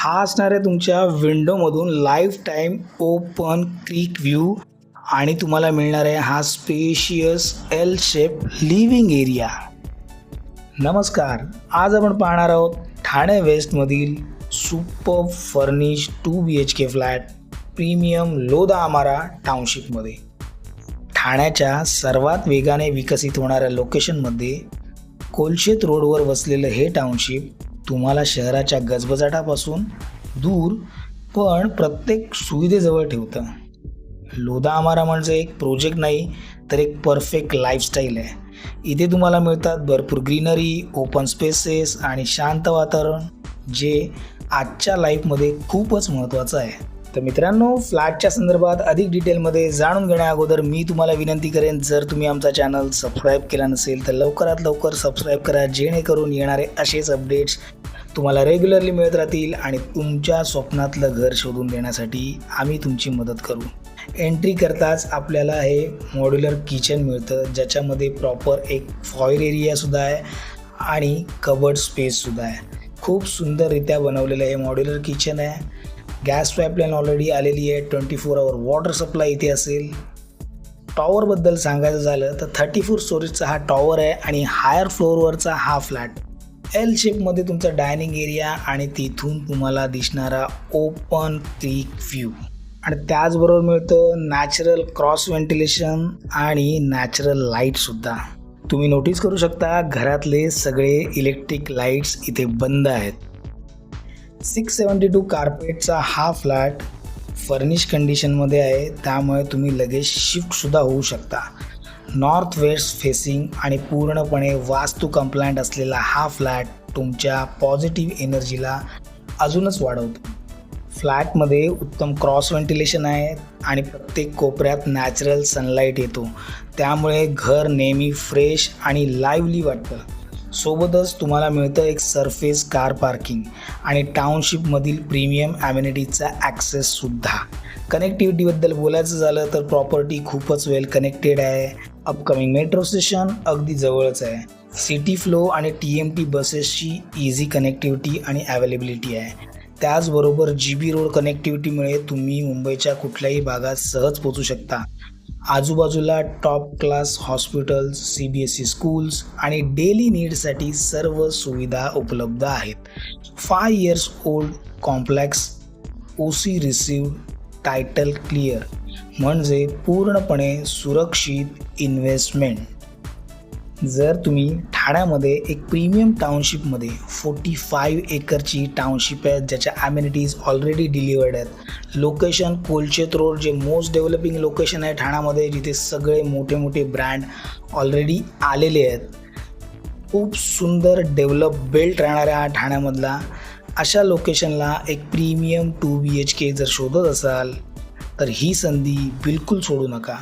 हा असणार आहे तुमच्या विंडोमधून life time open creek view आणि तुम्हाला मिळणार आहे हा spacious L shape living area. नमस्कार, आज आपण पाहणार आहोत ठाणे वेस्टमधील super furnish 2 BHK flat premium Lodha Amara टाउनशिपमध्ये. ठाण्याच्या सर्वात वेगाने विकसित होणाऱ्या लोकेशनमध्ये कोलशेत रोडवर वसलेलं हे टाउनशिप तुम्हाला शहराच्या गजबजाटापासून दूर पण प्रत्येक सुविधेजवळ ठेवतं. लोधा आमारा म्हणजे एक प्रोजेक्ट नाही तर एक परफेक्ट लाईफस्टाईल आहे. इथे तुम्हाला मिळतात भरपूर ग्रीनरी, ओपन स्पेसेस आणि शांत वातावरण, जे आजच्या लाईफमध्ये खूपच महत्त्वाचं आहे. तर मित्रांनो, फ्लॅटच्या संदर्भात अधिक डिटेलमध्ये जाणून घेण्या अगोदर मी तुम्हाला विनंती करेन, जर तुम्ही आमचा चॅनल सबस्क्राईब केला नसेल तर लवकरात लवकर सबस्क्राईब करा, जेणेकरून येणारे असेच अपडेट्स तुम्हाला रेग्युलरली मिळत राहतील आणि तुमच्या स्वप्नातलं घर शोधून देण्यासाठी आम्ही तुमची मदत करू. एंट्री करताच आपल्याला हे मॉड्युलर किचन मिळतं, ज्याच्यामध्ये प्रॉपर एक फॉयर एरियासुद्धा आहे आणि कबर्ड स्पेससुद्धा आहे. खूप सुंदररित्या बनवलेलं हे मॉड्युलर किचन आहे. गॅस पाईपलाईन ऑलरेडी आलेली आहे. 24 आवर वॉटर सप्लाय इथे असेल. टॉवरबद्दल सांगायचं झालं तर 34 स्टोरेजचा हा टॉवर आहे आणि हायर फ्लोअरवरचा हा फ्लॅट एल शेपमध्ये तुमचा डायनिंग एरिया आणि तिथून तुम्हाला दिसणारा ओपन क्रिक व्ह्यू आणि त्याचबरोबर मिळतं नॅचरल क्रॉस व्हेंटिलेशन आणि नॅचरल लाईटसुद्धा. तुम्ही नोटीस करू शकता घरातले सगळे इलेक्ट्रिक लाईट्स इथे बंद आहेत. 672 कार्पेटचा हा फ्लॅट फर्निश कंडिशनमध्ये आहे, त्यामुळे तुम्ही लगेच शिफ्टसुद्धा होऊ शकता. नॉर्थ वेस्ट फेसिंग आणि पूर्णपणे वास्तू कंप्लायंट असलेला हा फ्लॅट तुमच्या पॉझिटिव्ह एनर्जीला अजूनच वाढवतो. फ्लॅटमध्ये उत्तम क्रॉस व्हेंटिलेशन आहे आणि प्रत्येक कोपऱ्यात नॅचरल सनलाईट येतो, त्यामुळे घर नेहमी फ्रेश आणि लाईव्हली वाटतं. सोबतच तुम्हाला मिळतं एक सरफेस कार पार्किंग आणि टाउनशिपमधील प्रीमियम ॲम्युनिटीजचा ॲक्सेससुद्धा. कनेक्टिव्हिटीबद्दल बोलायचं झालं तर प्रॉपर्टी खूपच वेल कनेक्टेड आहे. अपकमिंग मेट्रो स्टेशन अगदी जवळच आहे. सिटी फ्लो आणि TMT बसेसची इझी कनेक्टिव्हिटी आणि अवेलेबिलिटी आहे. त्याचबरोबर GB रोड कनेक्टिव्हिटीमुळे तुम्ही मुंबईच्या कुठल्याही भागात सहज पोचू शकता. आजूबाजूला top class hospitals, CBSE schools आणि डेली नीडसाठी सर्व सुविधा उपलब्ध आहेत. 5 years old complex, OC received, title clear, म्हणजे पूर्णपणे सुरक्षित इन्व्हेस्टमेंट. जर तुम्ही ठाण्यामध्ये एक प्रीमियम टाउनशिपमध्ये 45 एकरची टाउनशिप आहे, ज्याच्या ॲम्युनिटीज ऑलरेडी डिलिवर्ड आहेत. लोकेशन कोलशेत रोड, जे मोस्ट डेव्हलपिंग लोकेशन आहे ठाण्यामध्ये, जिथे सगळे मोठे मोठे ब्रँड ऑलरेडी आलेले आहेत. खूप सुंदर डेव्हलप बेल्ट राहणाऱ्या ठाण्यामधला अशा लोकेशनला एक प्रीमियम 2 BHK जर शोधत असाल तर ही संधी बिलकुल सोडू नका.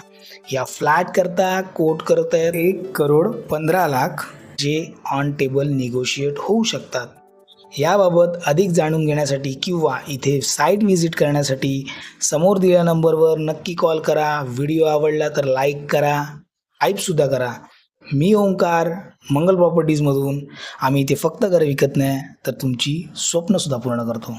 या फ्लॅट करता कोट करत आहेत 1,15,00,000, जे ऑन टेबल निगोशिएट होऊ शकतात. याबाबत अधिक जाणून घेण्यासाठी किंवा इथे साईट व्हिजिट करण्यासाठी समोर दिलेल्या नंबरवर नक्की कॉल करा. व्हिडिओ आवडला तर लाईक करा, टाईपसुद्धा करा. मी ओंकार, मंगल प्रॉपर्टीजमधून. आम्ही इथे फक्त घर विकत नाही तर तुमची स्वप्नसुद्धा पूर्ण करतो.